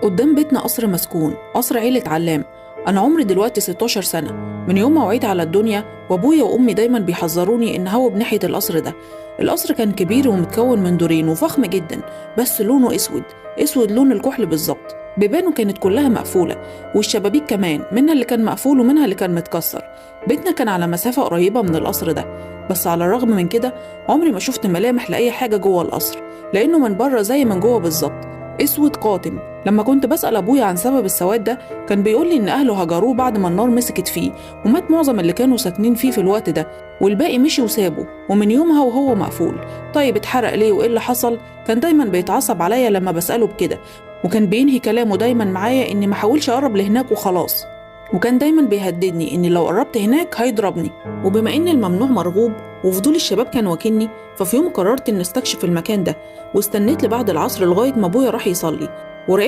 قدام بيتنا قصر مسكون، قصر عيلة علام. أنا عمري دلوقتي 16 سنة من يوم ما وعيت على الدنيا، وأبويا وأمي دايما بيحذروني إن هو بناحية القصر ده. القصر كان كبير ومتكون من دورين وفخم جدا، بس لونه أسود، أسود لون الكحل بالظبط. بيبانه كانت كلها مقفولة، والشبابيك كمان منها اللي كان مقفول ومنها اللي كان متكسر. بيتنا كان على مسافة قريبة من القصر ده، بس على الرغم من كده عمري ما شفت ملامح لأي حاجة جوه القصر، لأنه من بره زي من جوه بالظبط، اسود قاتم. لما كنت بسأل ابويا عن سبب السواد ده، كان بيقول لي ان اهله هجروه بعد ما النار مسكت فيه، ومات معظم اللي كانوا ساكنين فيه في الوقت ده، والباقي مشي وسابه، ومن يومها وهو مقفول. طيب اتحرق ليه وايه اللي حصل؟ كان دايما بيتعصب عليا لما بسأله بكده، وكان بينهي كلامه دايما معايا اني ما احاولش اقرب لهناك وخلاص، وكان دايما بيهددني اني لو قربت هناك هيضربني. وبما ان الممنوع مرغوب وفضول الشباب كان واكلني، ففي يوم قررت اني استكشف المكان ده، واستنيت لبعد العصر لغايه ما ابويا راح يصلي، وراقبت